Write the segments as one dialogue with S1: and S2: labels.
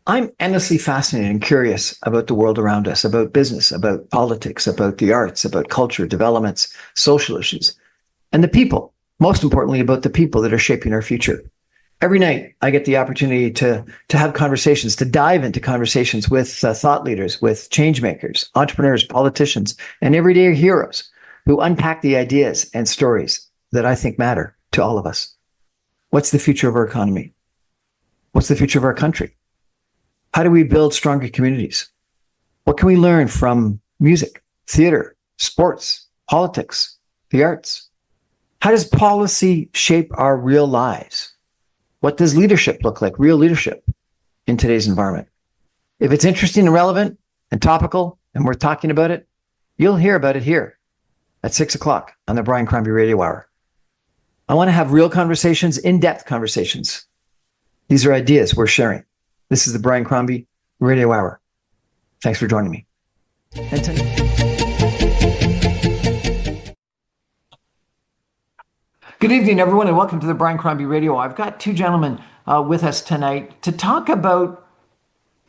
S1: I'm endlessly fascinated and curious about the world around us, about business, about politics, about the arts, about culture, developments, social issues, and the people. Most importantly, about the people that are shaping our future. Every night, I get the opportunity to have conversations, to dive into conversations with thought leaders, with change makers, entrepreneurs, politicians, and everyday heroes who unpack the ideas and stories that I think matter to all of us. What's the future of our economy? What's the future of our country? How do we build stronger communities? What can we learn from music, theater, sports, politics, the arts? How does policy shape our real lives? What does leadership look like, real leadership in today's environment? If it's interesting and relevant and topical and we're talking about it, you'll hear about it here at 6 o'clock on the Brian Crombie Radio Hour. I want to have real conversations, in-depth conversations. These are ideas we're sharing. This is the Brian Crombie Radio Hour. Thanks for joining me. Good evening, everyone, and welcome to the Brian Crombie Radio. I've got two gentlemen with us tonight to talk about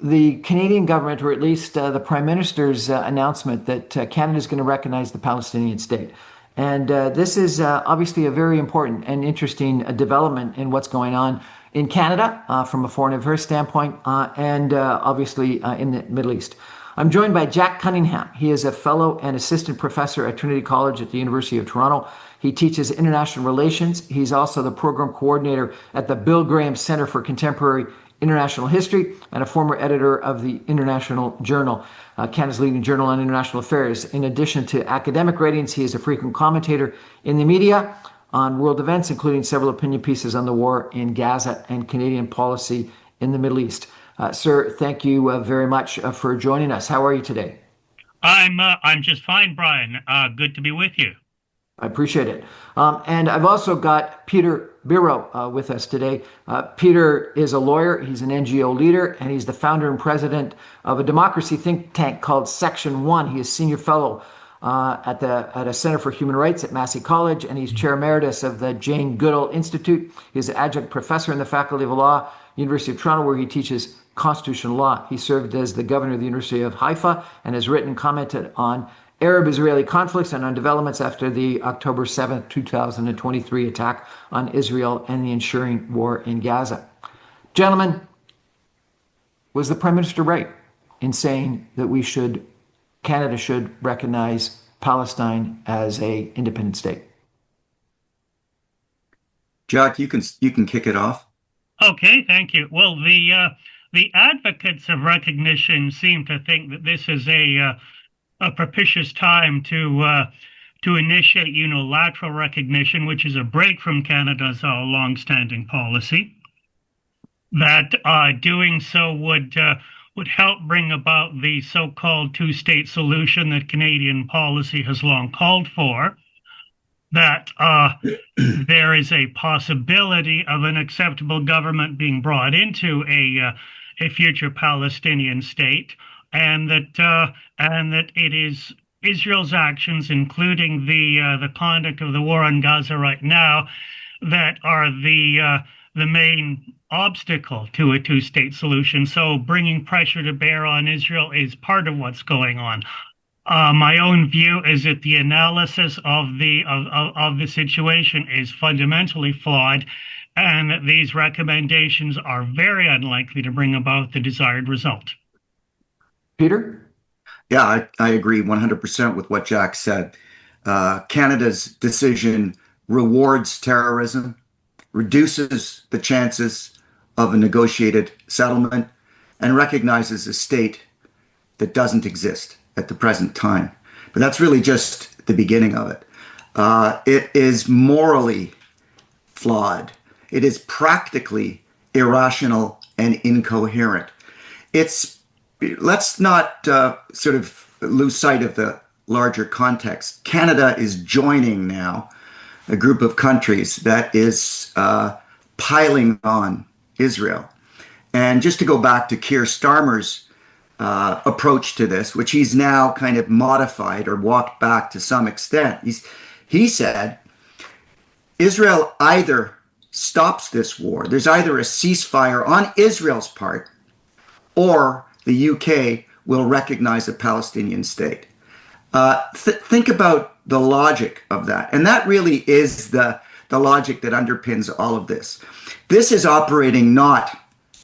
S1: the Canadian government, or at least the Prime Minister's announcement that Canada is going to recognize the Palestinian state. And this is obviously a very important and interesting development in what's going on in Canada from a foreign affairs standpoint and obviously in the Middle East. I'm joined by Jack Cunningham. He is a fellow and assistant professor at Trinity College at the University of Toronto. He teaches international relations. He's also the program coordinator at the Bill Graham Center for Contemporary International History and a former editor of the International Journal, Canada's leading journal on international affairs. In addition to academic writings, he is a frequent commentator in the media on world events, including several opinion pieces on the war in Gaza and Canadian policy in the Middle East. Sir, thank you very much for joining us. How are you today?
S2: I'm just fine, Brian. Good to be with you.
S1: I appreciate it. And I've also got Peter Biro with us today. Peter is a lawyer, he's an NGO leader, and he's the founder and president of a democracy think tank called Section 1. He is senior fellow at a Center for Human Rights at Massey College, and he's chair emeritus of the Jane Goodall Institute. He's an adjunct professor in the Faculty of Law, University of Toronto, where he teaches constitutional law. He served as the governor of the University of Haifa and has written and commented on Arab-Israeli conflicts and on developments after the October 7th, 2023 attack on Israel and the ensuing war in Gaza. Gentlemen, was the Prime Minister right in saying that Canada should recognize Palestine as an independent state?
S3: Jack, you can kick it off.
S2: Okay, thank you. Well, the advocates of recognition seem to think that this is a propitious time to initiate unilateral recognition, which is a break from Canada's long-standing policy. That doing so would help bring about the so-called two-state solution that Canadian policy has long called for. That there is a possibility of an acceptable government being brought into a future Palestinian state, and that it is Israel's actions, including the conduct of the war on Gaza right now, that are the main obstacle to a two-state solution. So bringing pressure to bear on Israel is part of what's going on. My own view is that the analysis of the situation is fundamentally flawed, and that these recommendations are very unlikely to bring about the desired result.
S1: Peter?
S3: Yeah, I agree 100% with what Jack said. Canada's decision rewards terrorism, reduces the chances of a negotiated settlement, and recognizes a state that doesn't exist at the present time. But that's really just the beginning of it. It is morally flawed. It is practically irrational and incoherent. Let's not sort of lose sight of the larger context. Canada is joining now a group of countries that is piling on Israel. And just to go back to Keir Starmer's approach to this, which he's now kind of modified or walked back to some extent, he said, Israel either stops this war, there's either a ceasefire on Israel's part, or the UK will recognize a Palestinian state. Think about the logic of that. And that really is the logic that underpins all of this. This is operating not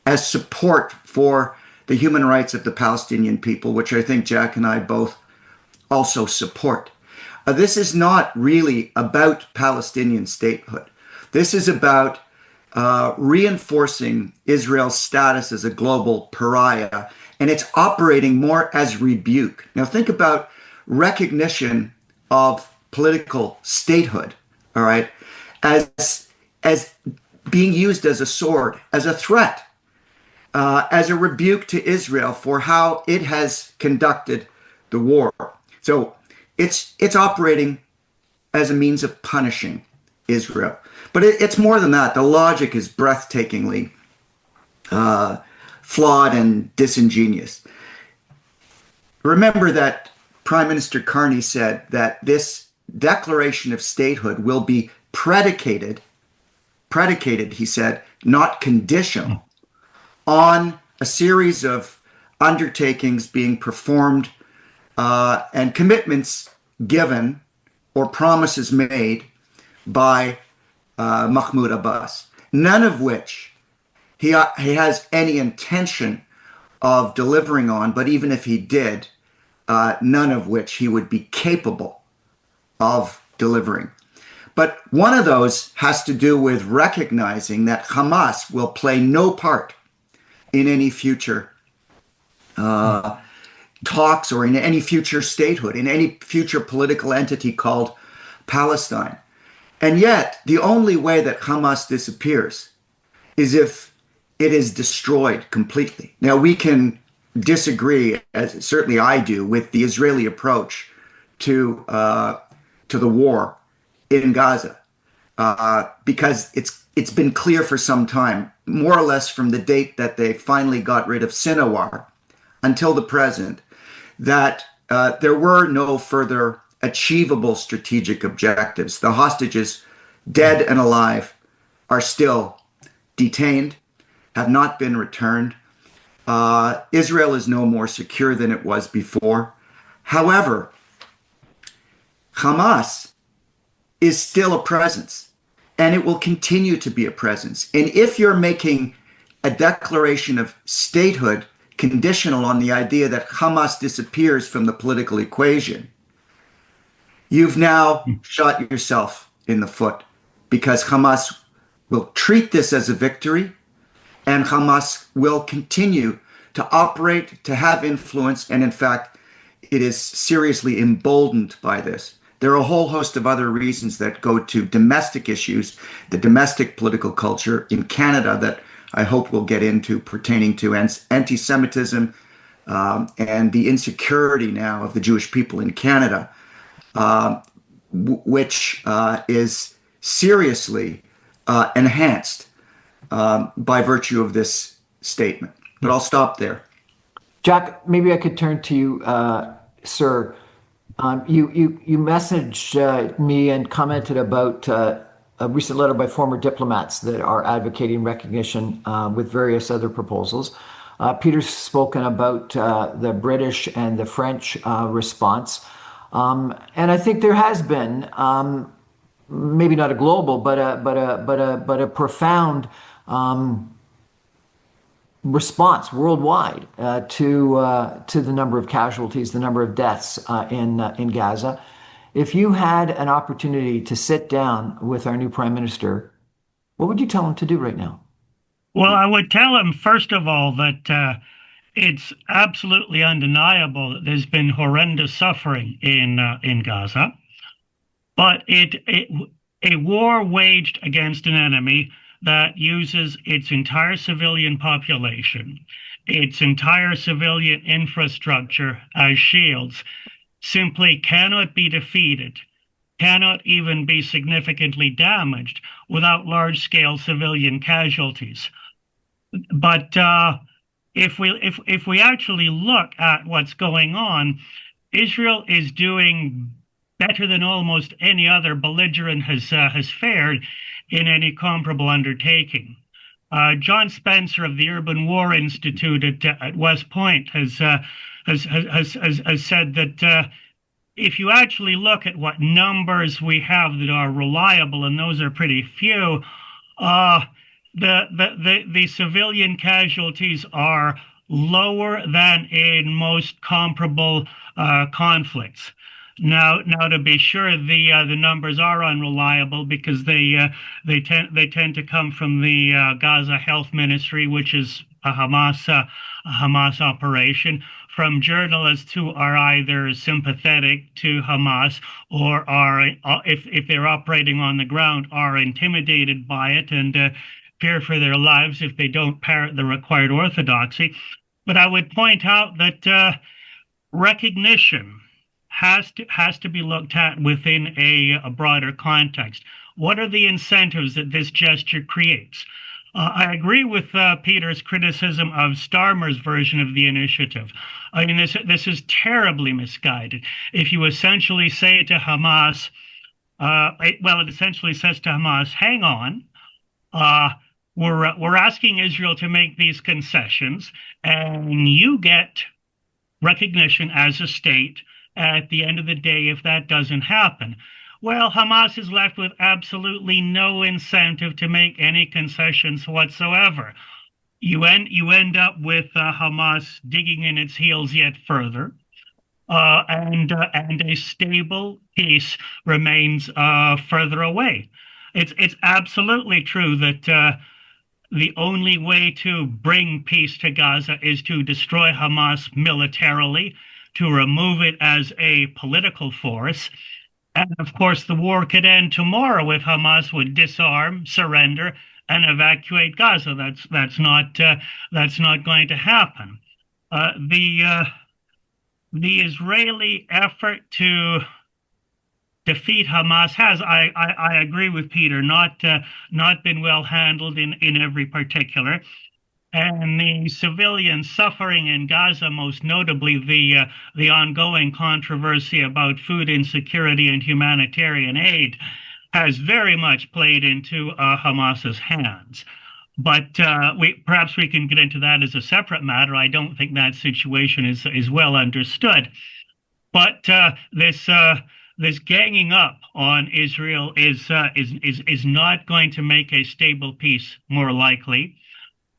S3: as support for the human rights of the Palestinian people, which I think Jack and I both also support. This is not really about Palestinian statehood. This is about reinforcing Israel's status as a global pariah, and it's operating more as rebuke. Now, think about recognition of political statehood, all right, as being used as a sword, as a threat, as a rebuke to Israel for how it has conducted the war. So it's operating as a means of punishing Israel. But it's more than that. The logic is breathtakingly flawed and disingenuous. Remember that Prime Minister Carney said that this declaration of statehood will be predicated, he said, not conditional, on a series of undertakings being performed and commitments given or promises made by Mahmoud Abbas, none of which he has any intention of delivering on, but even if he did, none of which he would be capable of delivering. But one of those has to do with recognizing that Hamas will play no part in any future talks or in any future statehood, in any future political entity called Palestine. And yet, the only way that Hamas disappears is if it is destroyed completely. Now, we can disagree, as certainly I do, with the Israeli approach to the war in Gaza, because it's been clear for some time, more or less from the date that they finally got rid of Sinawar until the present, that there were no further achievable strategic objectives. The hostages, dead and alive, are still detained, have not been returned. Israel is no more secure than it was before. However, Hamas is still a presence, and it will continue to be a presence. And if you're making a declaration of statehood conditional on the idea that Hamas disappears from the political equation, you've now shot yourself in the foot, because Hamas will treat this as a victory, and Hamas will continue to operate, to have influence, and in fact, it is seriously emboldened by this. There are a whole host of other reasons that go to domestic issues, the domestic political culture in Canada that I hope we'll get into, pertaining to anti-Semitism and the insecurity now of the Jewish people in Canada, which is seriously enhanced by virtue of this statement. But I'll stop there.
S1: Jack, maybe I could turn to you, sir. You messaged me and commented about a recent letter by former diplomats that are advocating recognition with various other proposals. Peter's spoken about the British and the French response. And I think there has been maybe not a global, but a profound response worldwide to the number of casualties, the number of deaths in Gaza. If you had an opportunity to sit down with our new Prime Minister, what would you tell him to do right now?
S2: Well, I would tell him, first of all, that it's absolutely undeniable that there's been horrendous suffering in Gaza, but a war waged against an enemy that uses its entire civilian population, its entire civilian infrastructure as shields, simply cannot be defeated, cannot even be significantly damaged without large-scale civilian casualties. But if we actually look at what's going on, Israel is doing better than almost any other belligerent has fared in any comparable undertaking. John Spencer of the Urban War Institute at West Point has said that if you actually look at what numbers we have that are reliable, and those are pretty few, the civilian casualties are lower than in most comparable conflicts. Now, to be sure, the numbers are unreliable because they tend to come from the Gaza Health Ministry, which is a Hamas operation, from journalists who are either sympathetic to Hamas or are, if they're operating on the ground, are intimidated by it and fear for their lives if they don't parrot the required orthodoxy. But I would point out that recognition has to be looked at within a broader context. What are the incentives that this gesture creates? I agree with Peter's criticism of Starmer's version of the initiative. I mean, this is terribly misguided. If you essentially say to Hamas, it essentially says to Hamas, hang on, we're asking Israel to make these concessions, and you get recognition as a state at the end of the day if that doesn't happen. Well, Hamas is left with absolutely no incentive to make any concessions whatsoever. You end up with Hamas digging in its heels yet further, and a stable peace remains further away. It's absolutely true that the only way to bring peace to Gaza is to destroy Hamas militarily, to remove it as a political force. And of course, the war could end tomorrow if Hamas would disarm, surrender, and evacuate Gaza. That's not going to happen. The Israeli effort to defeat Hamas has, I agree with Peter, not been well handled in every particular. And the civilian suffering in Gaza, most notably the ongoing controversy about food insecurity and humanitarian aid, has very much played into Hamas's hands. But perhaps we can get into that as a separate matter. I don't think that situation is well understood. But this ganging up on Israel is not going to make a stable peace more likely.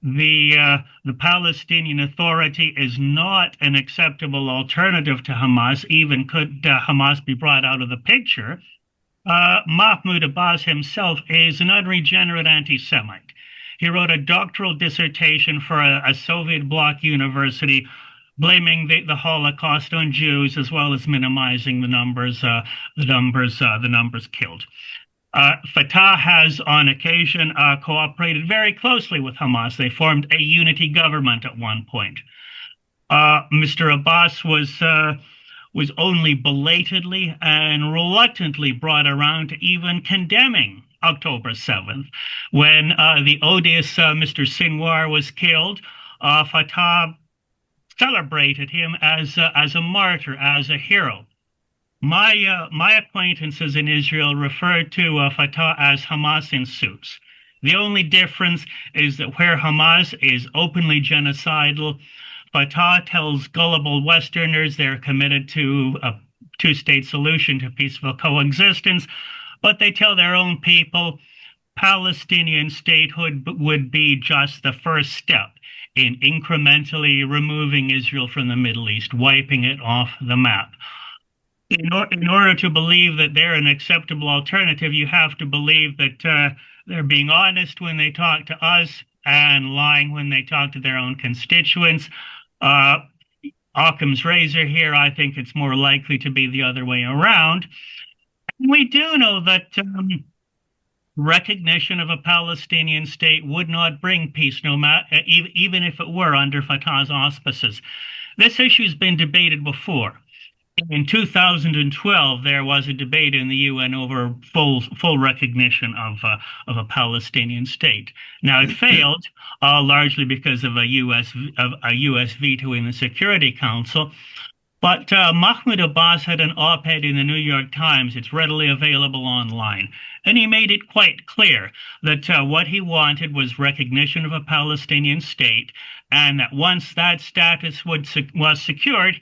S2: The Palestinian Authority is not an acceptable alternative to Hamas, even could Hamas be brought out of the picture. Mahmoud Abbas himself is an unregenerate anti-Semite. He wrote a doctoral dissertation for a Soviet bloc university, blaming the Holocaust on Jews as well as minimizing the numbers killed. Fatah has, on occasion, cooperated very closely with Hamas. They formed a unity government at one point. Mr. Abbas was only belatedly and reluctantly brought around to even condemning October 7th. When the odious Mr. Sinwar was killed, Fatah celebrated him as a martyr, as a hero. My acquaintances in Israel refer to Fatah as Hamas in suits. The only difference is that where Hamas is openly genocidal, Fatah tells gullible Westerners they're committed to a two-state solution to peaceful coexistence, but they tell their own people Palestinian statehood would be just the first step in incrementally removing Israel from the Middle East, wiping it off the map. In order to believe that they're an acceptable alternative, you have to believe that they're being honest when they talk to us and lying when they talk to their own constituents. Occam's razor here, I think it's more likely to be the other way around. And we do know that recognition of a Palestinian state would not bring peace, even if it were under Fatah's auspices. This issue has been debated before. In 2012, there was a debate in the UN over full recognition of a Palestinian state. Now, it failed largely because of a U.S. veto in the Security Council. But Mahmoud Abbas had an op-ed in the New York Times. It's readily available online. And he made it quite clear that what he wanted was recognition of a Palestinian state, and that once that status was secured,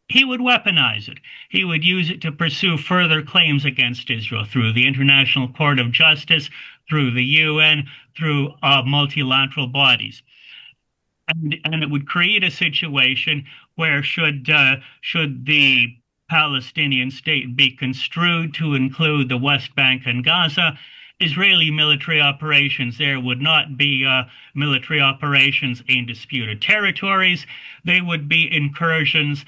S2: he would weaponize it. He would use it to pursue further claims against Israel through the International Court of Justice, through the UN, through multilateral bodies. And it would create a situation where should the Palestinian state be construed to include the West Bank and Gaza, Israeli military operations there would not be military operations in disputed territories. They would be incursions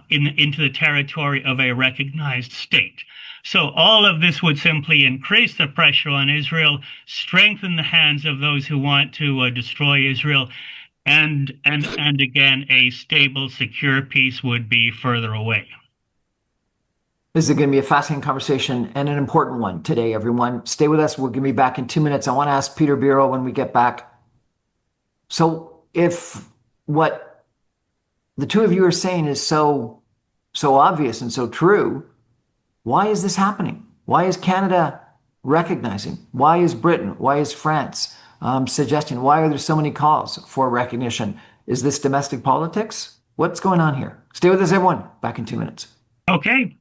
S2: into the territory of a recognized state. So all of this would simply increase the pressure on Israel, strengthen the hands of those who want to destroy Israel, and again, a stable, secure peace would be further away.
S1: This is going to be a fascinating conversation and an important one today, everyone. Stay with us. We're going to be back in 2 minutes. I want to ask Peter Biro when we get back. So if what the two of you are saying is so obvious and so true, why is this happening? Why is Canada recognizing? Why is Britain? Why is France suggesting? Why are there so many calls for recognition? Is this domestic politics? What's going on here? Stay with us, everyone. Back in 2 minutes.
S2: Okay.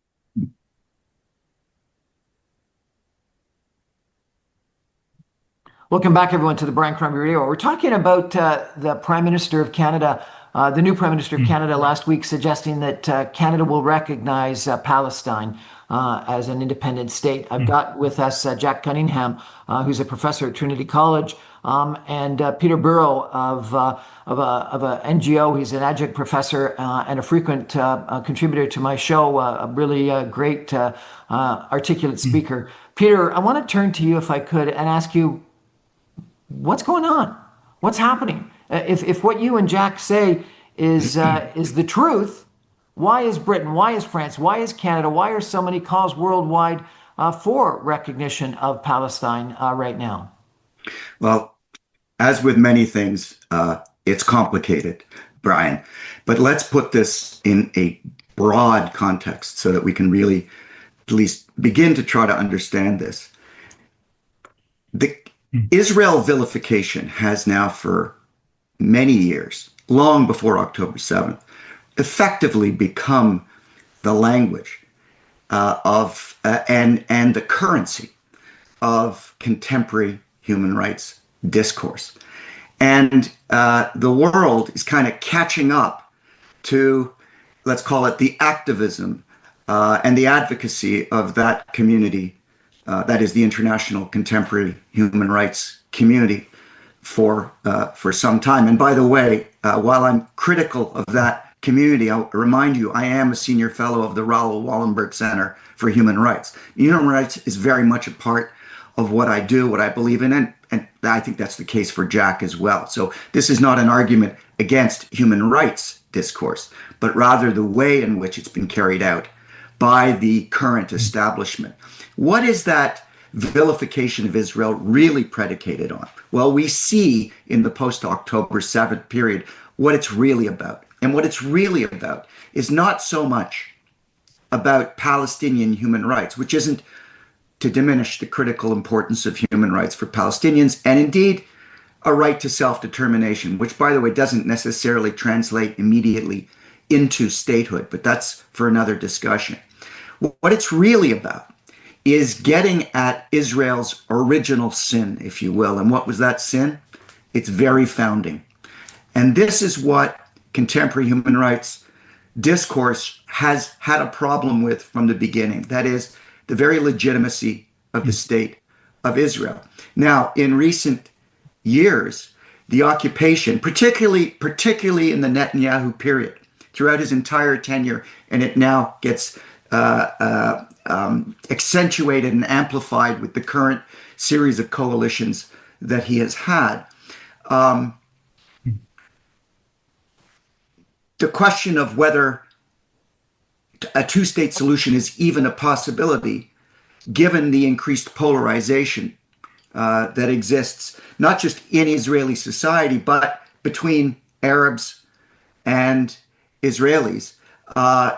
S1: Welcome back, everyone, to the Brian Crombie Radio. We're talking about the Prime Minister of Canada, the new Prime Minister of Canada last week, suggesting that Canada will recognize Palestine as an independent state. I've got with us Jack Cunningham, who's a professor at Trinity College, and Peter Biro of a NGO. He's an adjunct professor and a frequent contributor to my show, a really great articulate speaker. Peter, I want to turn to you, if I could, and ask you, what's going on? What's happening? If what you and Jack say is the truth, why is Britain, why is France, why is Canada, why are so many calls worldwide for recognition of Palestine right now?
S3: Well, as with many things, it's complicated, Brian. But let's put this in a broad context so that we can really at least begin to try to understand this. The Israel vilification has now for many years, long before October 7th, effectively become the language of and the currency of contemporary human rights discourse. And the world is kind of catching up to, let's call it, the activism and the advocacy of that community, that is the international contemporary human rights community, for some time. And by the way, while I'm critical of that community, I'll remind you, I am a senior fellow of the Raoul Wallenberg Center for Human Rights. Human rights is very much a part of what I do, what I believe in, and I think that's the case for Jack as well. So this is not an argument against human rights discourse, but rather the way in which it's been carried out by the current establishment. What is that vilification of Israel really predicated on? Well, we see in the post-October 7th period what it's really about. And what it's really about is not so much about Palestinian human rights, which isn't to diminish the critical importance of human rights for Palestinians, and indeed a right to self-determination, which, by the way, doesn't necessarily translate immediately into statehood, but that's for another discussion. What it's really about is getting at Israel's original sin, if you will. And what was that sin? Its very founding. And this is what contemporary human rights discourse has had a problem with from the beginning. That is the very legitimacy of the state of Israel. Now, in recent years, the occupation, particularly in the Netanyahu period, throughout his entire tenure, and it now gets accentuated and amplified with the current series of coalitions that he has had. The question of whether a two-state solution is even a possibility, given the increased polarization that exists, not just in Israeli society, but between Arabs and Israelis,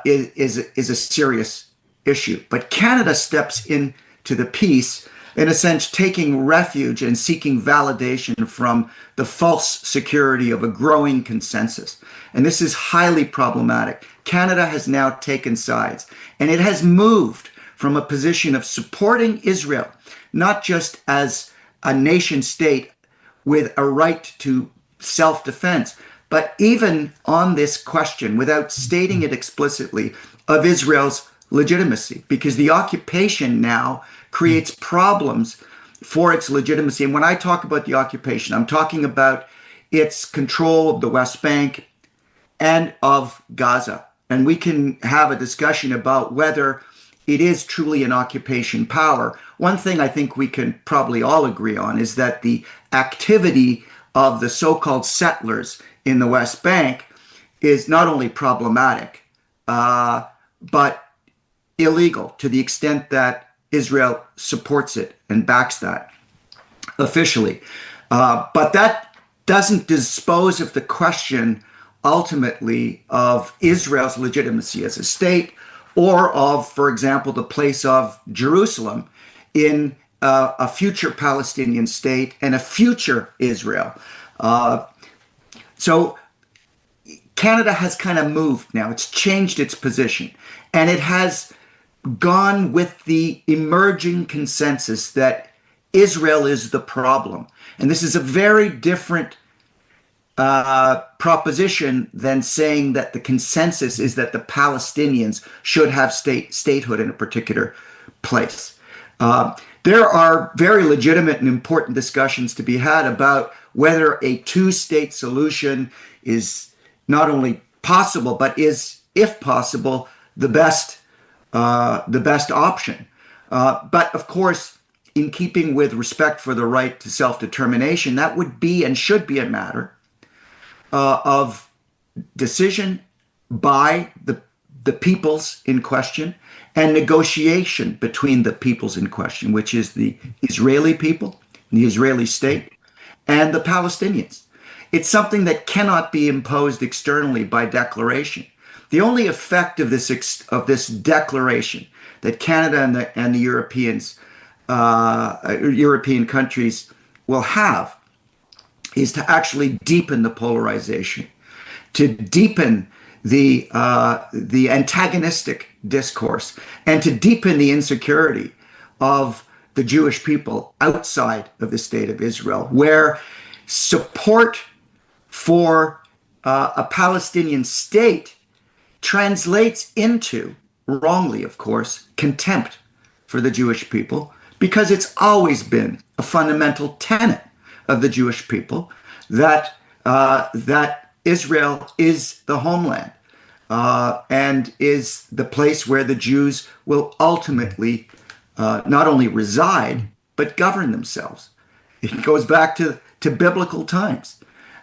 S3: is a serious issue. But Canada steps into the piece, in a sense, taking refuge and seeking validation from the false security of a growing consensus. And this is highly problematic. Canada has now taken sides, and it has moved from a position of supporting Israel, not just as a nation state with a right to self-defense, but even on this question, without stating it explicitly, of Israel's legitimacy, because the occupation now creates problems for its legitimacy. And when I talk about the occupation, I'm talking about its control of the West Bank and of Gaza. And we can have a discussion about whether it is truly an occupation power. One thing I think we can probably all agree on is that the activity of the so-called settlers in the West Bank is not only problematic, but illegal to the extent that Israel supports it and backs that officially. But that doesn't dispose of the question ultimately of Israel's legitimacy as a state, or of, for example, the place of Jerusalem in a future Palestinian state and a future Israel. So Canada has kind of moved now. It's changed its position, and it has gone with the emerging consensus that Israel is the problem. And this is a very different proposition than saying that the consensus is that the Palestinians should have statehood in a particular place. There are very legitimate and important discussions to be had about whether a two-state solution is not only possible, but is, if possible, the best option. But of course, in keeping with respect for the right to self-determination, that would be and should be a matter of decision by the peoples in question and negotiation between the peoples in question, which is the Israeli people, the Israeli state, and the Palestinians. It's something that cannot be imposed externally by declaration. The only effect of this declaration that Canada and the European countries will have is to actually deepen the polarization, to deepen the antagonistic discourse, and to deepen the insecurity of the Jewish people outside of the state of Israel, where support for a Palestinian state translates into, wrongly of course, contempt for the Jewish people, because it's always been a fundamental tenet of the Jewish people that Israel is the homeland and is the place where the Jews will ultimately not only reside but govern themselves. It goes back to biblical times.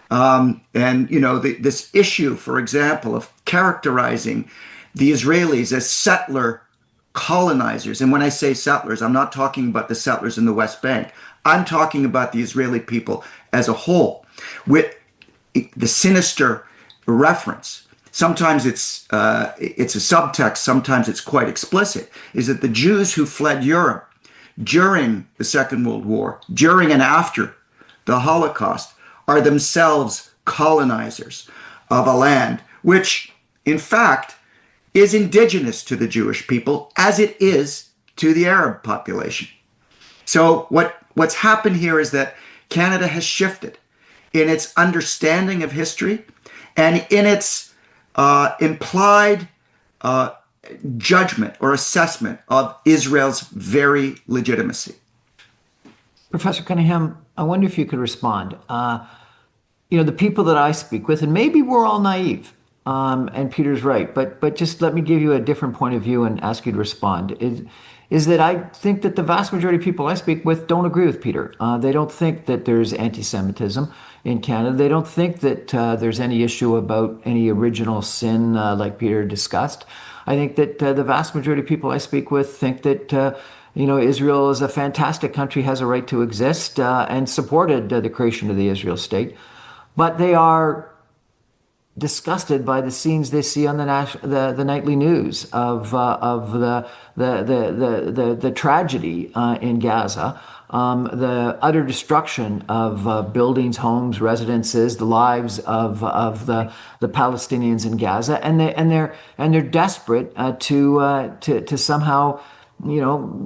S3: And you know, this issue, for example, of characterizing the Israelis as settler colonizers. And when I say settlers, I'm not talking about the settlers in the West Bank. I'm talking about the Israeli people as a whole, with the sinister reference. Sometimes it's a subtext, sometimes it's quite explicit, is that the Jews who fled Europe during the Second World War, during and after the Holocaust, are themselves colonizers of a land which, in fact, is indigenous to the Jewish people as it is to the Arab population. So what's happened here is that Canada has shifted in its understanding of history and in its implied judgment or assessment of Israel's very legitimacy.
S1: Professor Cunningham, I wonder if you could respond. You know, the people that I speak with, and maybe we're all naive, and Peter's right, but just let me give you a different point of view and ask you to respond. Is that I think that the vast majority of people I speak with don't agree with Peter. They don't think that there's anti-Semitism in Canada. They don't think that there's any issue about any original sin like Peter discussed. I think that the vast majority of people I speak with think that you know, Israel is a fantastic country, has a right to exist, and supported the creation of the Israel state. But they are disgusted by the scenes they see on the nightly news of the tragedy in Gaza, the utter destruction of buildings, homes, residences, the lives of the Palestinians in Gaza, and they're desperate to somehow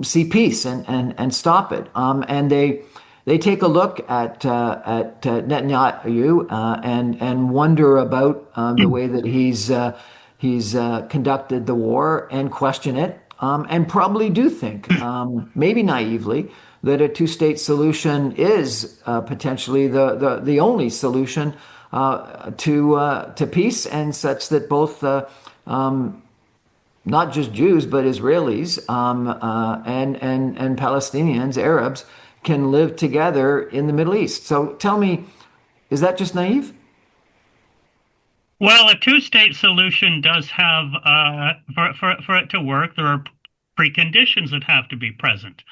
S1: see peace and stop it. And they take a look at Netanyahu and wonder about the way that he's conducted the war and question it, and probably do think, maybe naively, that a two-state solution is potentially the only solution to peace, and such that both not just Jews, but Israelis and Palestinians, Arabs, can live together in the Middle East. So tell me, is that just naive?
S2: Well, a two-state solution does have, for it to work, there are preconditions that have to be present.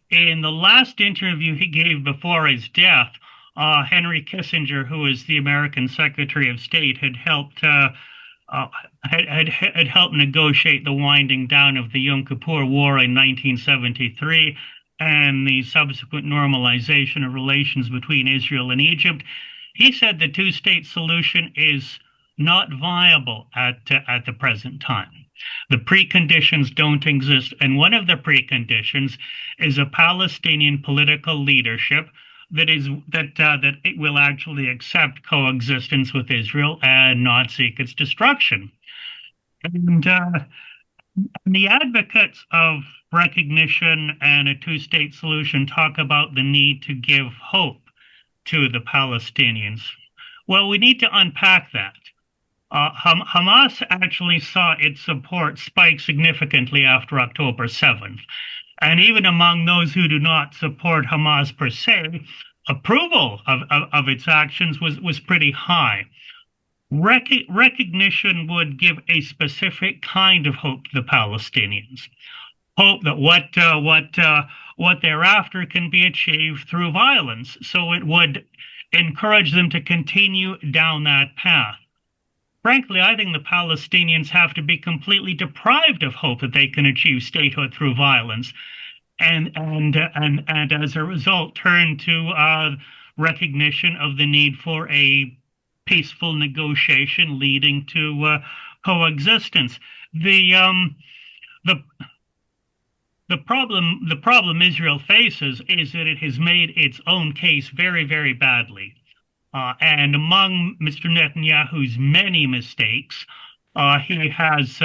S2: In the last interview he gave before his death, Henry Kissinger, who is the American Secretary of State, had helped had helped negotiate the winding down of the Yom Kippur War in 1973 and the subsequent normalization of relations between Israel and Egypt. He said the two-state solution is not viable at the present time. The preconditions don't exist, and one of the preconditions is a Palestinian political leadership that it will actually accept coexistence with Israel and not seek its destruction. And the advocates of recognition and a two-state solution talk about the need to give hope to the Palestinians. Well, we need to unpack that. Hamas actually saw its support spike significantly after October 7th. And even among those who do not support Hamas per se, approval of its actions was pretty high. Recognition would give a specific kind of hope to the Palestinians. Hope that what they're after can be achieved through violence. So it would encourage them to continue down that path. Frankly, I think the Palestinians have to be completely deprived of hope that they can achieve statehood through violence, and as a result, turn to recognition of the need for a peaceful negotiation leading to coexistence. The problem Israel faces is that it has made its own case very, very badly. And among Mr. Netanyahu's many mistakes, he has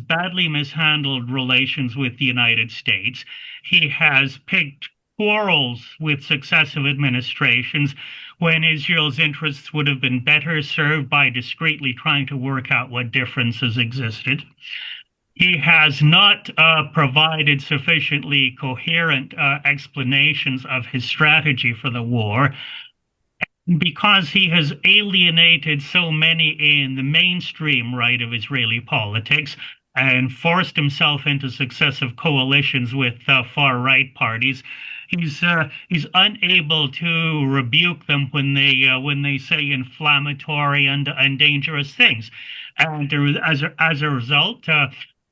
S2: badly mishandled relations with the United States. He has picked quarrels with successive administrations when Israel's interests would have been better served by discreetly trying to work out what differences existed. He has not provided sufficiently coherent explanations of his strategy for the war, because he has alienated so many in the mainstream right of Israeli politics and forced himself into successive coalitions with far-right parties. He's unable to rebuke them when they say inflammatory and dangerous things, and as a result,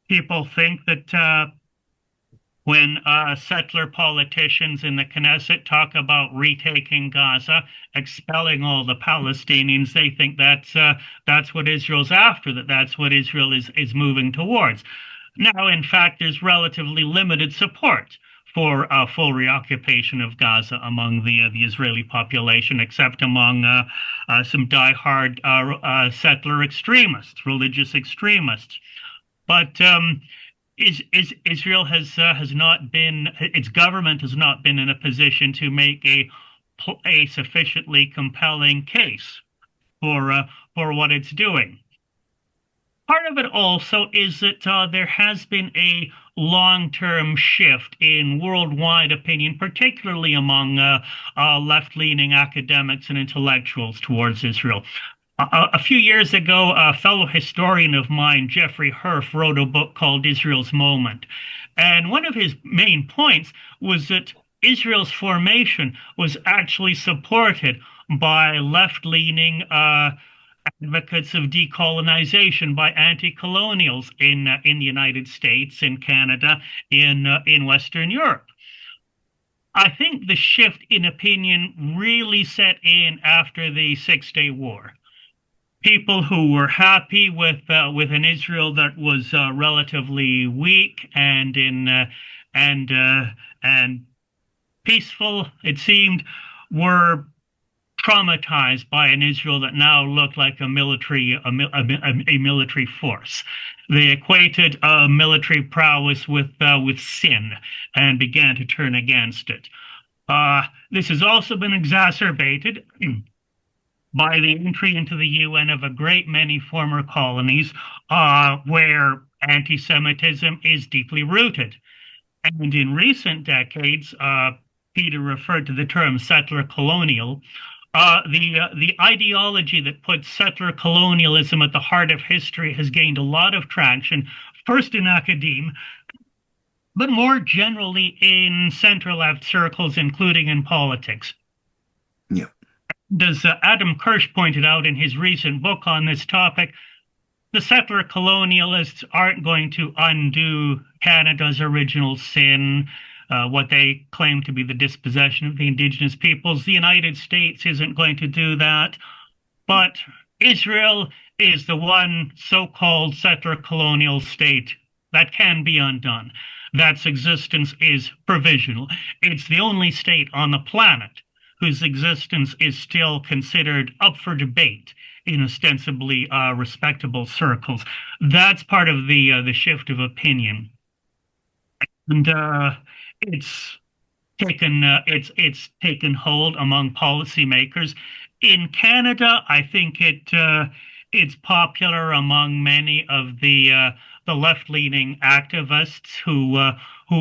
S2: people think that when settler politicians in the Knesset talk about retaking Gaza, expelling all the Palestinians, they think that's what Israel's after, that's what Israel is moving towards. Now, in fact, there's relatively limited support for full reoccupation of Gaza among the Israeli population, except among some diehard settler extremists, religious extremists. But Israel has not been, its government has not been in a position to make a sufficiently compelling case for what it's doing. Part of it also is that there has been a long-term shift in worldwide opinion, particularly among left-leaning academics and intellectuals towards Israel. A few years ago, a fellow historian of mine, Jeffrey Herf, wrote a book called Israel's Moment. And one of his main points was that Israel's formation was actually supported by left-leaning advocates of decolonization by anti-colonials in the United States, in Canada, in Western Europe. I think the shift in opinion really set in after the Six-Day War. People who were happy with an Israel that was relatively weak and and peaceful, it seemed, were traumatized by an Israel that now looked like a military force. They equated military prowess with sin and began to turn against it. This has also been exacerbated by the entry into the UN of a great many former colonies where anti-Semitism is deeply rooted. And in recent decades, Peter referred to the term settler colonial. The ideology that puts settler colonialism at the heart of history has gained a lot of traction, first in academia, but more generally in center-left circles, including in politics.
S3: Yeah.
S2: As Adam Kirsch pointed out in his recent book on this topic, the settler colonialists aren't going to undo Canada's original sin, what they claim to be the dispossession of the indigenous peoples. The United States isn't going to do that. But Israel is the one so-called settler colonial state that can be undone. That's existence is provisional. It's the only state on the planet whose existence is still considered up for debate in ostensibly respectable circles. That's part of the shift of opinion. And it's taken hold among policymakers. In Canada, I think it's popular among many of the left-leaning activists who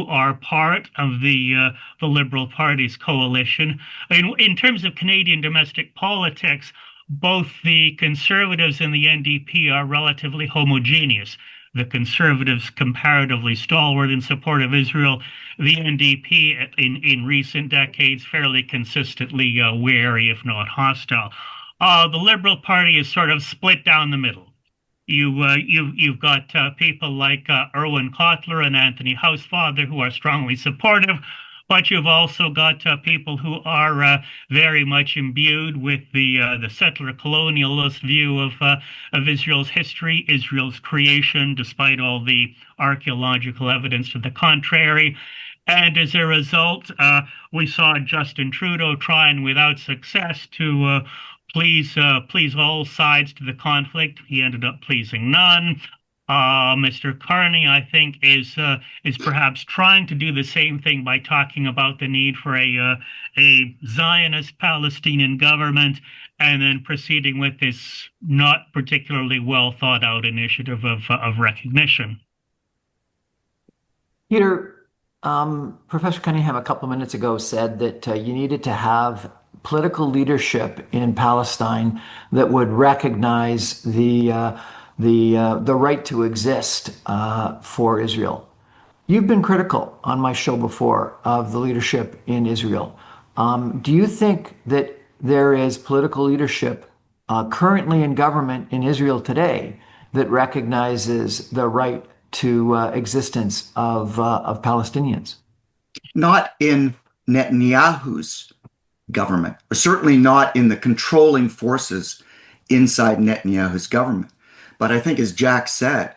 S2: are part of the Liberal Party's coalition. In terms of Canadian domestic politics, both the Conservatives and the NDP are relatively homogeneous. The Conservatives comparatively stalwart in support of Israel, the NDP in recent decades fairly consistently wary, if not hostile. The Liberal Party is sort of split down the middle. You've got people like Erwin Kotler and Anthony Housefather who are strongly supportive, but you've also got people who are very much imbued with the settler colonialist view of Israel's history, Israel's creation, despite all the archaeological evidence to the contrary. And as a result, we saw Justin Trudeau trying without success to please all sides to the conflict. He ended up pleasing none. Mr. Carney, I think, is perhaps trying to do the same thing by talking about the need for a Zionist Palestinian government, and then proceeding with this not particularly well thought out initiative of recognition.
S1: Peter, Professor Cunningham a couple of minutes ago said that you needed to have political leadership in Palestine that would recognize the right to exist for Israel. You've been critical on my show before of the leadership in Israel. Do you think that there is political leadership currently in government in Israel today that recognizes the right to existence of Palestinians?
S3: Not in Netanyahu's government, or certainly not in the controlling forces inside Netanyahu's government. But I think, as Jack said,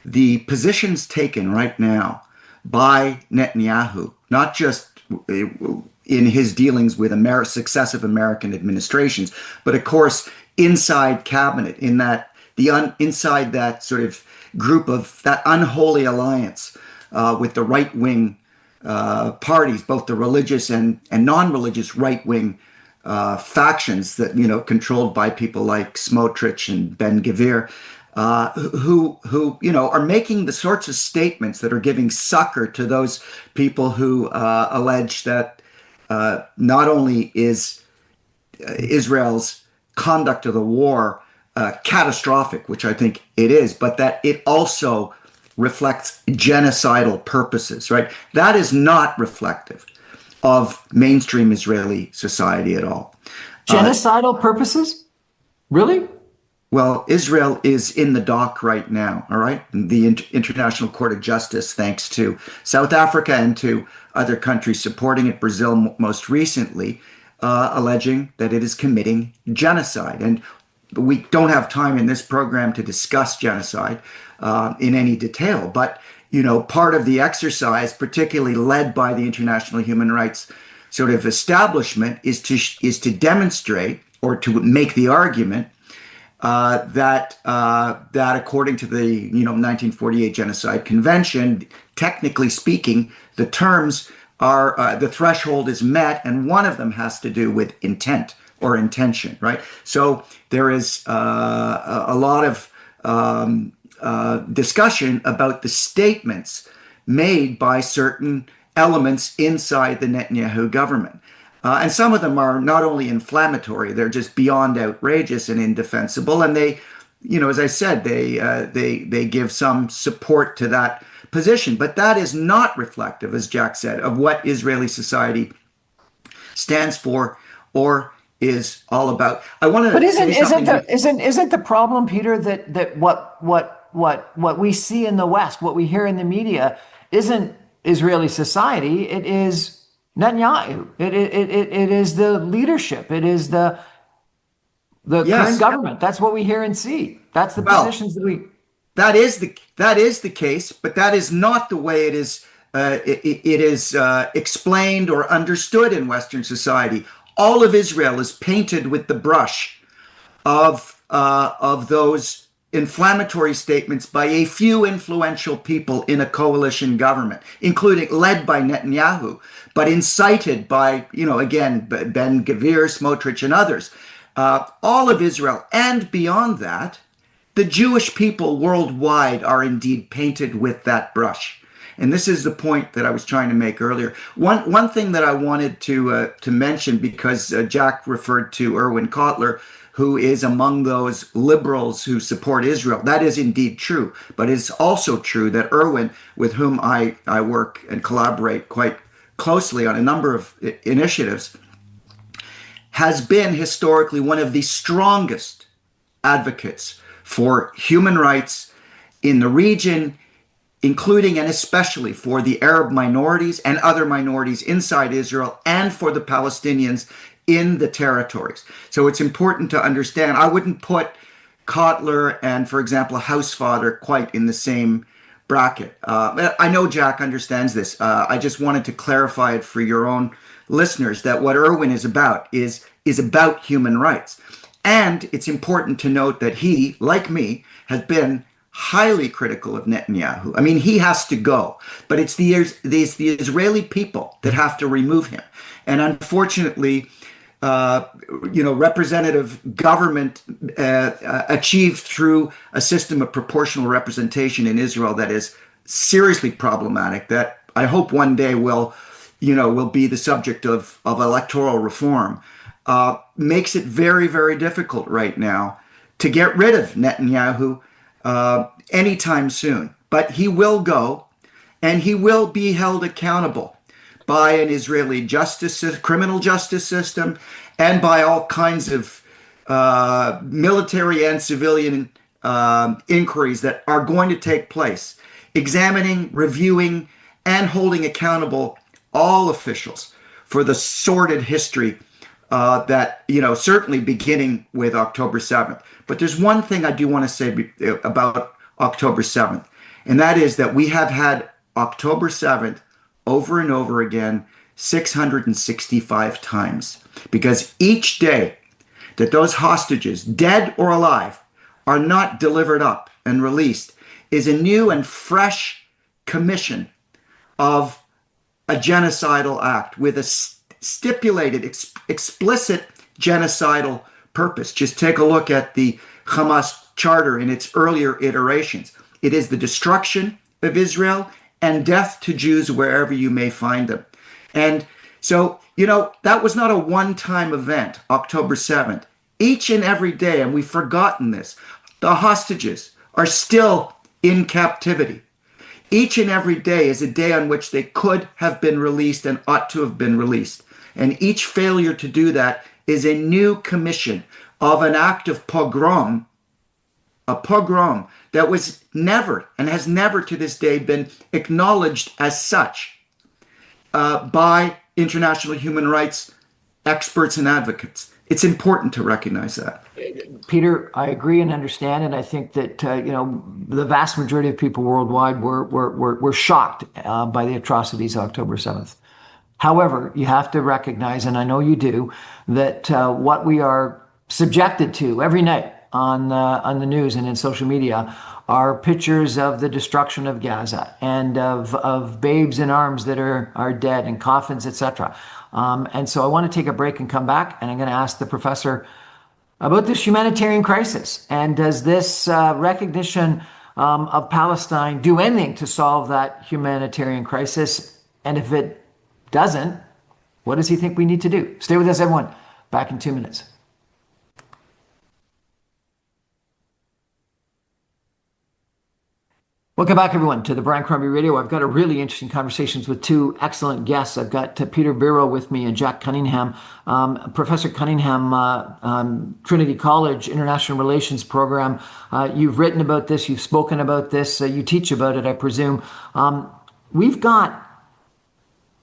S3: the positions taken right now by Netanyahu, not just in his dealings with successive American administrations, but of course inside cabinet, in that inside that sort of group of that unholy alliance with the right-wing parties, both the religious and non-religious right-wing factions that, controlled by people like Smotrich and Ben-Gvir, who are making the sorts of statements that are giving succor to those people who allege that not only is Israel's conduct of the war catastrophic, which I think it is, but that it also reflects genocidal purposes, right? That is not reflective of mainstream Israeli society at all.
S1: Genocidal purposes? Really?
S3: Well, Israel is in the dock right now, all right? The International Court of Justice, thanks to South Africa and to other countries supporting it, Brazil most recently, alleging that it is committing genocide. And we don't have time in this program to discuss genocide in any detail, but part of the exercise, particularly led by the international human rights sort of establishment, is to demonstrate or to make the argument that according to the 1948 Genocide Convention, technically speaking, the terms are the threshold is met, and one of them has to do with intent or intention, right? So there is a lot of discussion about the statements made by certain elements inside the Netanyahu government. And some of them are not only inflammatory, they're just beyond outrageous and indefensible. And they, as I said, they give some support to that position. But that is not reflective, as Jack said, of what Israeli society stands for or is all about. I want to.
S1: But isn't the problem, Peter, that what we see in the West, what we hear in the media, isn't Israeli society? It is Netanyahu. It is the leadership. It is the current government. That's what we hear and see. That's the positions that we.
S3: That is the case, but that is not the way it is. It is explained or understood in Western society. All of Israel is painted with the brush of those inflammatory statements by a few influential people in a coalition government, including led by Netanyahu, but incited by, again, Ben Gvir, Smotrich, and others. All of Israel, and beyond that, the Jewish people worldwide are indeed painted with that brush. And this is the point that I was trying to make earlier. One thing that I wanted to mention, because Jack referred to Erwin Kotler, who is among those liberals who support Israel. That is indeed true. But it's also true that Erwin, with whom I work and collaborate quite closely on a number of initiatives, has been historically one of the strongest advocates for human rights in the region, including and especially for the Arab minorities and other minorities inside Israel, and for the Palestinians in the territories. So it's important to understand. I wouldn't put Kotler and, for example, Housefather quite in the same bracket. I know Jack understands this. I just wanted to clarify it for your own listeners that what Erwin is about is about human rights. And it's important to note that he, like me, has been highly critical of Netanyahu. I mean, he has to go, but it's the Israeli people that have to remove him. And unfortunately, representative government achieved through a system of proportional representation in Israel that is seriously problematic, that I hope one day will be the subject of electoral reform, makes it very, very difficult right now to get rid of Netanyahu anytime soon. But he will go, and he will be held accountable by an Israeli criminal justice system, and by all kinds of military and civilian inquiries that are going to take place, examining, reviewing, and holding accountable all officials for the sordid history that, certainly beginning with October 7th. But there's one thing I do want to say about October 7th, and that is that we have had October 7th over and over again 665 times, because each day that those hostages, dead or alive, are not delivered up and released is a new and fresh commission of a genocidal act with a stipulated, explicit genocidal purpose. Just take a look at the Hamas charter in its earlier iterations. It is the destruction of Israel and death to Jews wherever you may find them. And so, that was not a one-time event, October 7th. Each and every day, and we've forgotten this, the hostages are still in captivity. Each and every day is a day on which they could have been released and ought to have been released. And each failure to do that is a new commission of an act of pogrom a pogrom that was never and has never to this day been acknowledged as such by international human rights experts and advocates. It's important to recognize that.
S1: Peter, I agree and understand, and I think that the vast majority of people worldwide were shocked by the atrocities of October 7th. However, you have to recognize, and I know you do, that what we are subjected to every night on the news and in social media are pictures of the destruction of Gaza and of babes in arms that are dead and coffins, etc. And so I want to take a break and come back, and I'm going to ask the professor about this humanitarian crisis. And does this recognition of Palestine do anything to solve that humanitarian crisis? And if it doesn't, what does he think we need to do? Stay with us, everyone. Back in 2 minutes. Welcome back, everyone, to the Brian Crombie Radio. I've got a really interesting conversations with two excellent guests. I've got Peter Biro with me and Jack Cunningham. Professor Cunningham, Trinity College International Relations Program. You've written about this. You've spoken about this. You teach about it, I presume. We've got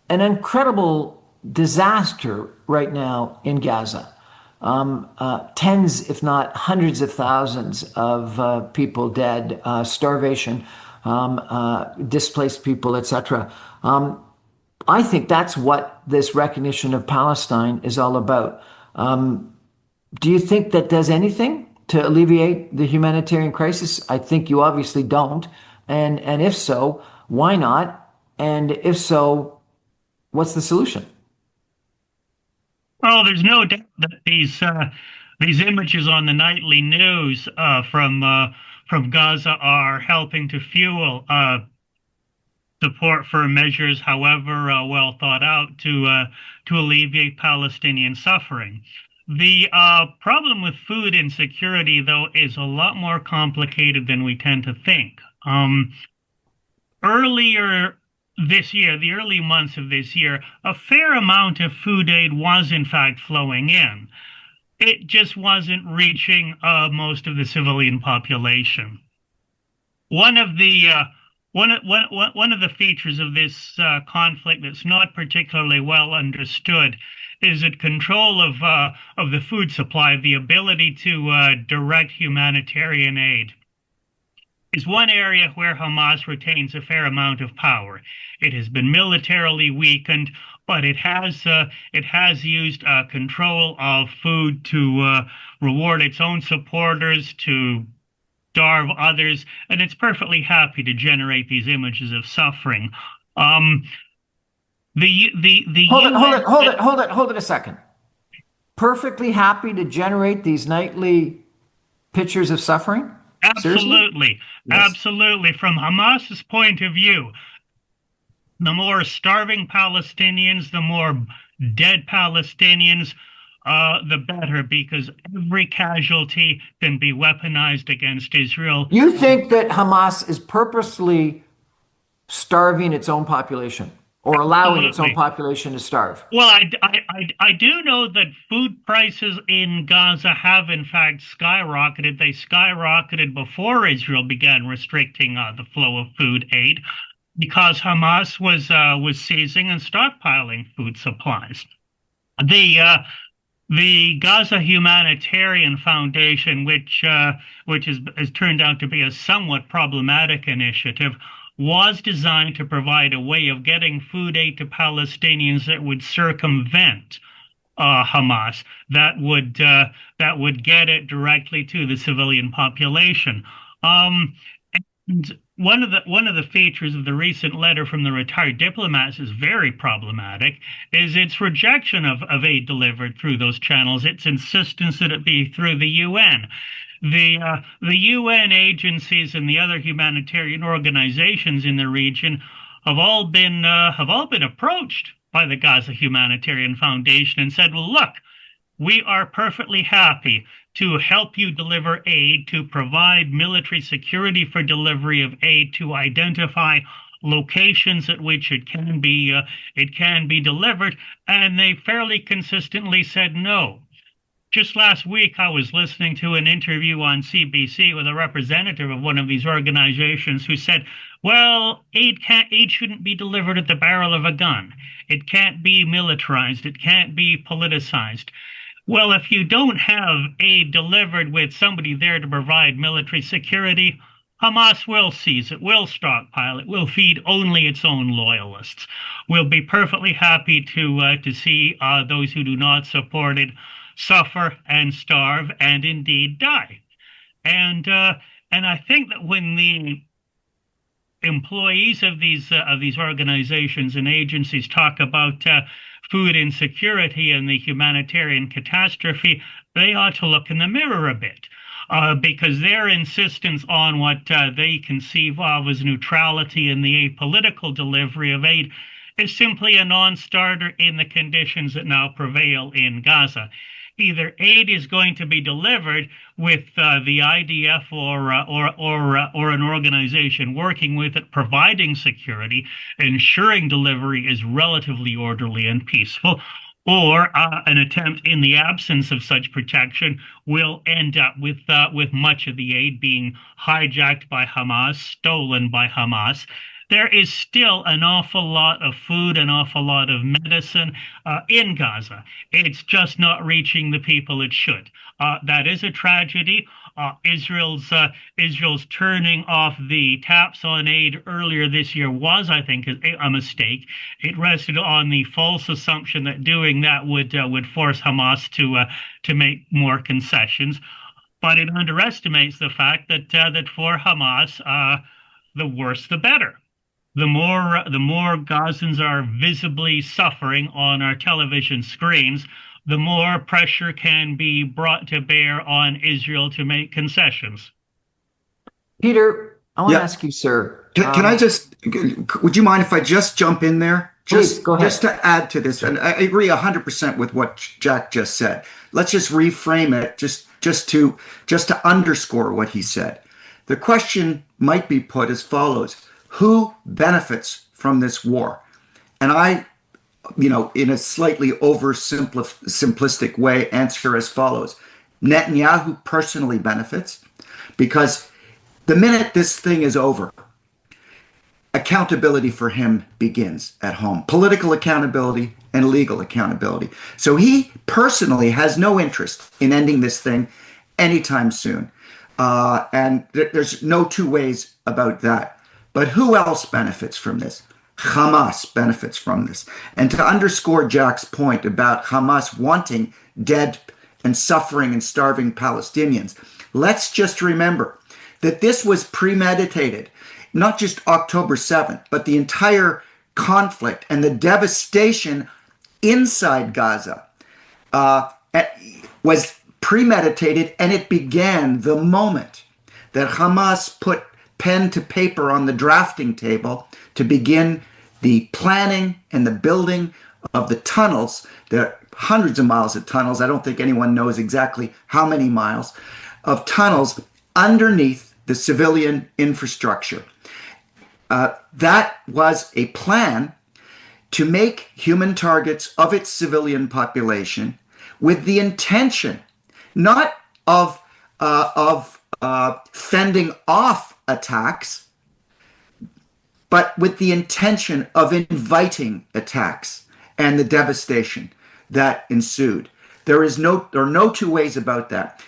S1: an incredible disaster right now in Gaza. Tens, if not hundreds of thousands of people dead, starvation, displaced people, etc. I think that's what this recognition of Palestine is all about. Do you think that does anything to alleviate the humanitarian crisis? I think you obviously don't. And if so, why not? And if so, what's the solution?
S2: Well, there's no doubt that these images on the nightly news from Gaza are helping to fuel support for measures, however well thought out, to alleviate Palestinian suffering. The problem with food insecurity, though, is a lot more complicated than we tend to think. Earlier this year, the early months of this year, a fair amount of food aid was in fact flowing in. It just wasn't reaching most of the civilian population. One of the features of this conflict that's not particularly well understood is that control of the food supply, the ability to direct humanitarian aid, is one area where Hamas retains a fair amount of power. It has been militarily weakened, but it has used control of food to reward its own supporters, to starve others, and it's perfectly happy to generate these images of suffering. Hold
S1: it a second. Perfectly happy to generate these nightly pictures of suffering?
S2: Absolutely.
S1: Yes.
S2: Absolutely. From Hamas's point of view, the more starving Palestinians, the more dead Palestinians, the better, because every casualty can be weaponized against Israel.
S1: You think that Hamas is purposely starving its own population or allowing its own population to starve?
S2: Well, I do know that food prices in Gaza have in fact skyrocketed. They skyrocketed before Israel began restricting the flow of food aid, because Hamas was seizing and stockpiling food supplies. The Gaza Humanitarian Foundation, which has turned out to be a somewhat problematic initiative, was designed to provide a way of getting food aid to Palestinians that would circumvent Hamas, that would get it directly to the civilian population. And one of the features of the recent letter from the retired diplomats is very problematic, is its rejection of aid delivered through those channels, its insistence that it be through the UN. The UN agencies and the other humanitarian organizations in the region have all been approached by the Gaza Humanitarian Foundation and said, well, look, we are perfectly happy to help you deliver aid, to provide military security for delivery of aid, to identify locations at which it can be delivered, and they fairly consistently said no. just last week, I was listening to an interview on CBC with a representative of one of these organizations who said, well, aid shouldn't be delivered at the barrel of a gun. It can't be militarized. It can't be politicized. Well, if you don't have aid delivered with somebody there to provide military security, Hamas will seize it, will stockpile it, will feed only its own loyalists. We'll be perfectly happy to see those who do not support it suffer and starve and indeed die. And I think that when the employees of these organizations and agencies talk about food insecurity and the humanitarian catastrophe, they ought to look in the mirror a bit. Because their insistence on what they conceive of as neutrality in the apolitical delivery of aid is simply a non-starter in the conditions that now prevail in Gaza. Either aid is going to be delivered with the IDF or an organization working with it, providing security, ensuring delivery is relatively orderly and peaceful, or an attempt in the absence of such protection will end up with much of the aid being hijacked by Hamas, stolen by Hamas. There is still an awful lot of food, an awful lot of medicine in Gaza. It's just not reaching the people it should. That is a tragedy. Israel's turning off the taps on aid earlier this year was, I think, a mistake. It rested on the false assumption that doing that would force Hamas to make more concessions, but it underestimates the fact that for Hamas, the worse the better. The more Gazans are visibly suffering on our television screens, the more pressure can be brought to bear on Israel to make concessions.
S1: Peter, I want to ask you, sir.
S3: Can I just, would you mind if I just jump in there?
S1: Please, go ahead.
S3: Just to add to this, and I agree 100% with what Jack just said. Let's just reframe it, just to underscore what he said. The question might be put as follows: who benefits from this war? And I, in a slightly simplistic way, answer as follows. Netanyahu personally benefits because the minute this thing is over, accountability for him begins at home. Political accountability and legal accountability. So he personally has no interest in ending this thing anytime soon. And there's no two ways about that. But who else benefits from this? Hamas benefits from this. And to underscore Jack's point about Hamas wanting dead and suffering and starving Palestinians, let's just remember that this was premeditated, not just October 7th, but the entire conflict and the devastation inside Gaza was premeditated, and it began the moment that Hamas put pen to paper on the drafting table to begin the planning and the building of the tunnels. There are hundreds of miles of tunnels. I don't think anyone knows exactly how many miles of tunnels underneath the civilian infrastructure. That was a plan to make human targets of its civilian population with the intention not of fending off attacks, but with the intention of inviting attacks and the devastation that ensued. There are no two ways about that.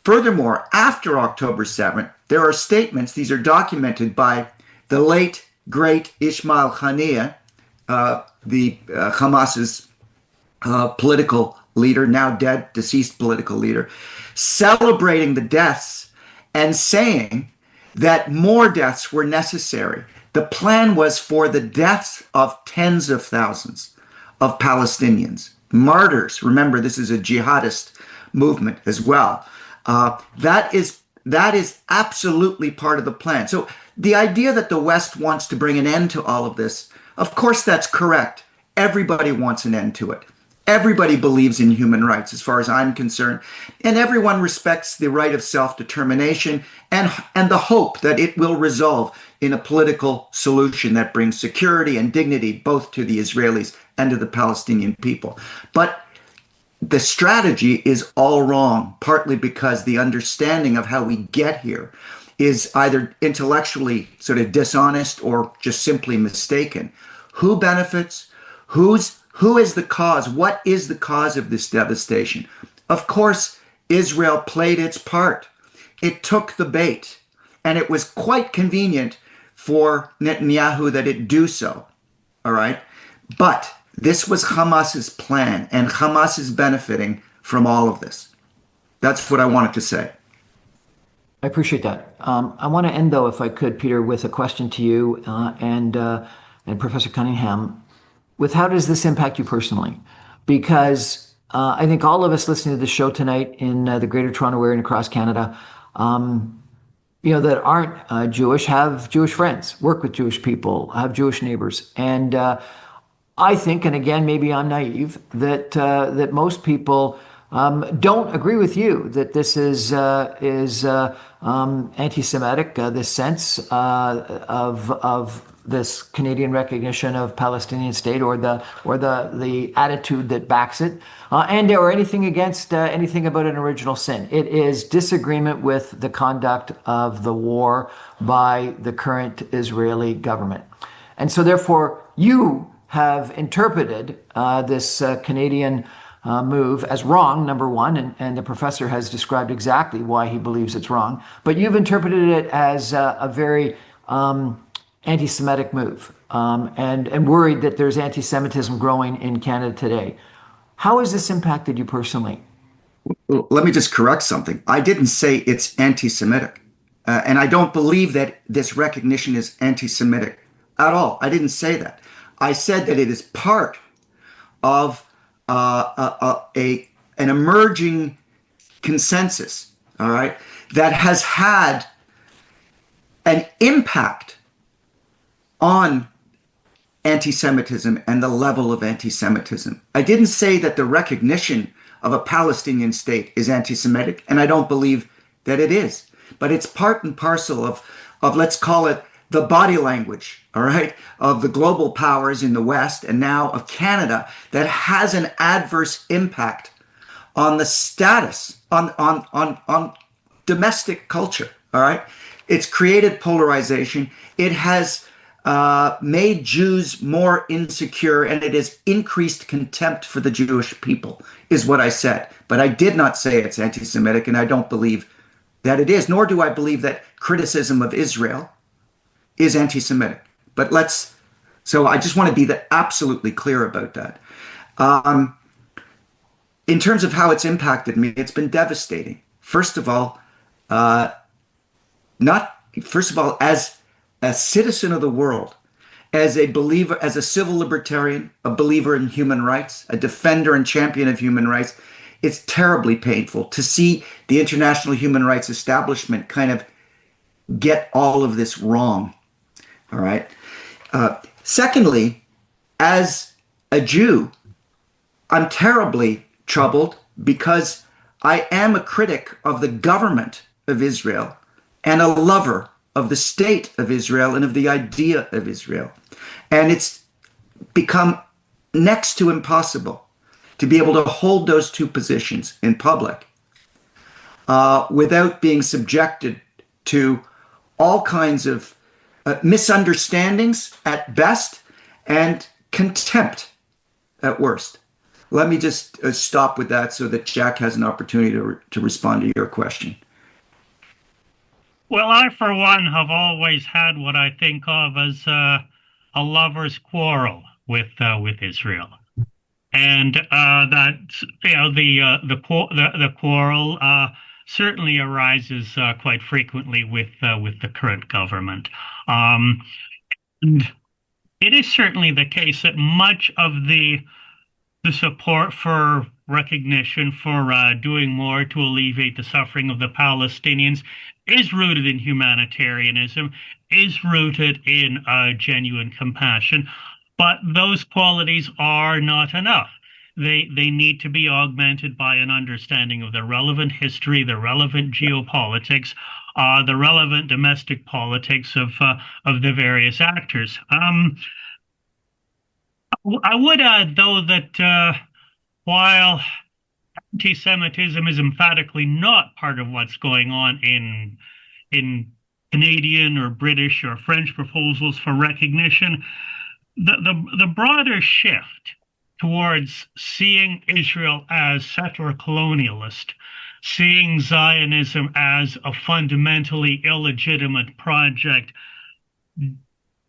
S3: Furthermore, after October 7th, there are statements, these are documented by the late, great Ismail Haniyeh, the Hamas's political leader, now dead, deceased political leader, celebrating the deaths and saying that more deaths were necessary. The plan was for the deaths of tens of thousands of Palestinians, martyrs. Remember, this is a jihadist movement as well. That is absolutely part of the plan. So the idea that the West wants to bring an end to all of this, of course, that's correct. Everybody wants an end to it. Everybody believes in human rights, as far as I'm concerned, and everyone respects the right of self-determination and the hope that it will resolve in a political solution that brings security and dignity both to the Israelis and to the Palestinian people. But the strategy is all wrong, partly because the understanding of how we get here is either intellectually sort of dishonest or just simply mistaken. Who benefits? Who is the cause? What is the cause of this devastation? Of course, Israel played its part. It took the bait, and it was quite convenient for Netanyahu that it do so. All right. But this was Hamas's plan, and Hamas is benefiting from all of this. That's what I wanted to say.
S1: I appreciate that. I want to end, though, if I could, Peter, with a question to you and Professor Cunningham. With how does this impact you personally? Because I think all of us listening to the show tonight in the Greater Toronto Area and across Canada, that aren't Jewish, have Jewish friends, work with Jewish people, have Jewish neighbors, and I think, and again, maybe I'm naive, that most people don't agree with you that this is anti-Semitic. This sense of this Canadian recognition of Palestinian state, or the attitude that backs it, or anything against anything about an original sin. It is disagreement with the conduct of the war by the current Israeli government, and so therefore you have interpreted this Canadian move as wrong, number one, and the professor has described exactly why he believes it's wrong, but you've interpreted it as a very anti-Semitic move, and worried that there's anti-Semitism growing in Canada today. How has this impacted you personally?
S3: Well, let me just correct something. I didn't say it's anti-Semitic, and I don't believe that this recognition is anti-Semitic at all. I didn't say that. I said that it is part of an emerging consensus, all right, that has had an impact on anti-Semitism and the level of anti-Semitism. I didn't say that the recognition of a Palestinian state is anti-Semitic, and I don't believe that it is. But it's part and parcel of let's call it the body language, all right, of the global powers in the West and now of Canada that has an adverse impact on the status, on domestic culture, all right? It's created polarization. It has made Jews more insecure, and it has increased contempt for the Jewish people, is what I said. But I did not say it's anti-Semitic, and I don't believe that it is, nor do I believe that criticism of Israel is anti-Semitic. So I just want to be absolutely clear about that. In terms of how it's impacted me, it's been devastating. First of all, as a citizen of the world, as a believer, as a civil libertarian, a believer in human rights, a defender and champion of human rights, it's terribly painful to see the international human rights establishment kind of get all of this wrong. All right. Secondly, as a Jew, I'm terribly troubled because I am a critic of the government of Israel and a lover of the state of Israel and of the idea of Israel. And it's become next to impossible to be able to hold those two positions in public without being subjected to all kinds of misunderstandings at best and contempt at worst. Let me just stop with that so that Jack has an opportunity to respond to your question.
S2: Well, I, for one, have always had what I think of as a lover's quarrel with Israel, and that the quarrel certainly arises quite frequently with the current government. And it is certainly the case that much of the support for recognition, for doing more to alleviate the suffering of the Palestinians, is rooted in humanitarianism, is rooted in genuine compassion. But those qualities are not enough. They need to be augmented by an understanding of the relevant history, the relevant geopolitics, the relevant domestic politics of the various actors. I would add, though, that while anti-Semitism is emphatically not part of what's going on in Canadian or British or French proposals for recognition. The broader shift towards seeing Israel as settler colonialist, seeing Zionism as a fundamentally illegitimate project,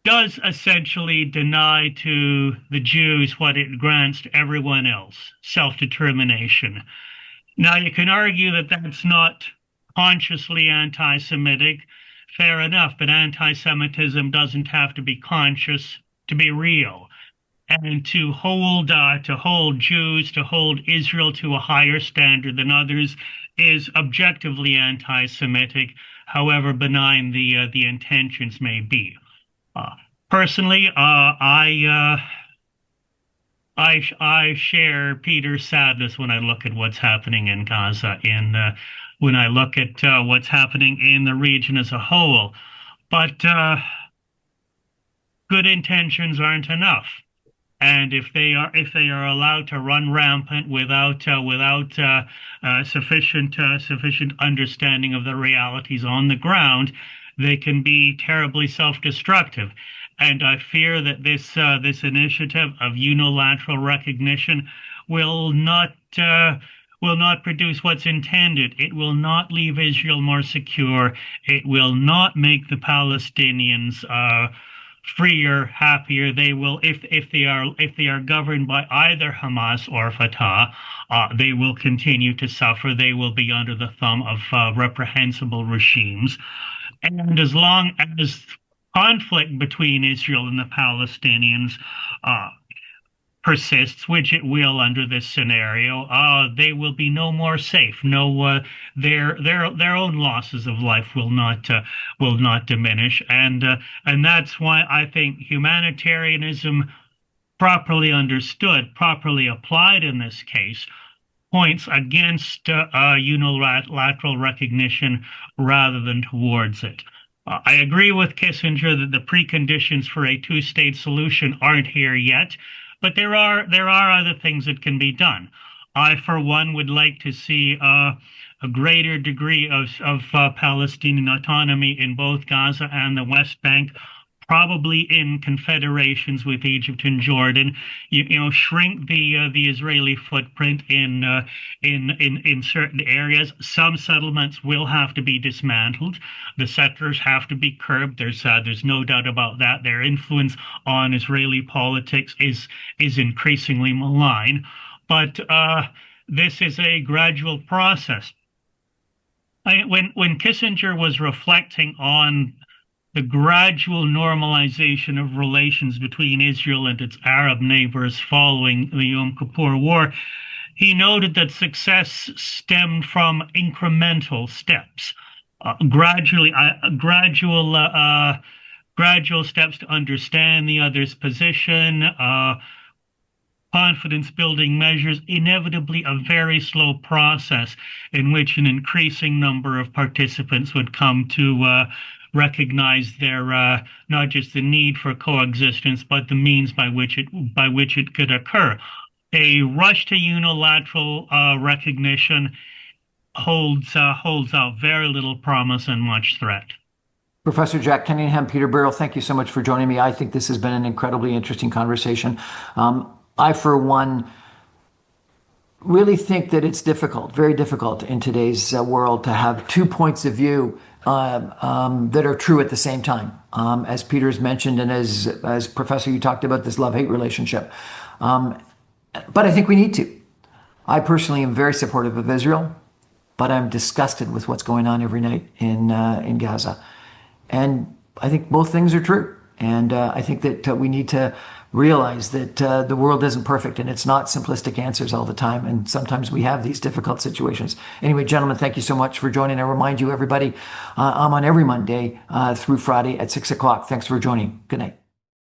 S2: does essentially deny to the Jews what it grants to everyone else, self-determination. Now, you can argue that that's not consciously anti-Semitic. Fair enough, but anti-Semitism doesn't have to be conscious to be real. And to hold Jews, to hold Israel to a higher standard than others is objectively anti-Semitic, however benign the intentions may be. Personally, I share Peter's sadness when I look at what's happening in Gaza, when I look at what's happening in the region as a whole. But good intentions aren't enough. And if they are allowed to run rampant without sufficient understanding of the realities on the ground, they can be terribly self-destructive. And I fear that this initiative of unilateral recognition will not produce what's intended. It will not leave Israel more secure. It will not make the Palestinians freer, happier. They will, if they are governed by either Hamas or Fatah, they will continue to suffer. They will be under the thumb of reprehensible regimes. And as long as conflict between Israel and the Palestinians persists, which it will under this scenario, they will be no more safe. No, their own losses of life will not diminish, and that's why I think humanitarianism, properly understood, properly applied in this case, points against unilateral recognition rather than towards it. I agree with Kissinger that the preconditions for a two-state solution aren't here yet, but there are other things that can be done. I, for one, would like to see a greater degree of Palestinian autonomy in both Gaza and the West Bank, probably in confederations with Egypt and Jordan. Shrink the Israeli footprint in certain areas. Some settlements will have to be dismantled. The settlers have to be curbed. There's no doubt about that. Their influence on Israeli politics is increasingly malign. But this is a gradual process. When Kissinger was reflecting on the gradual normalization of relations between Israel and its Arab neighbors following the Yom Kippur War, he noted that success stemmed from incremental steps, gradual steps to understand the other's position, confidence-building measures, inevitably a very slow process in which an increasing number of participants would come to recognize their not just the need for coexistence, but the means by which it could occur. A rush to unilateral recognition holds out very little promise and much threat.
S1: Professor Jack Cunningham, Peter Biro, thank you so much for joining me. I think this has been an incredibly interesting conversation. I, for one, really think that it's difficult, very difficult in today's world to have 2 points of view that are true at the same time. As Peter's mentioned, and as Professor, you talked about this love-hate relationship. But I think we need to. I personally am very supportive of Israel, but I'm disgusted with what's going on every night in Gaza. And I think both things are true. And I think that we need to realize that the world isn't perfect and it's not simplistic answers all the time. And sometimes we have these difficult situations. Anyway, gentlemen, thank you so much for joining. I remind you, everybody, I'm on every Monday through Friday at 6 o'clock. Thanks for joining. Good night.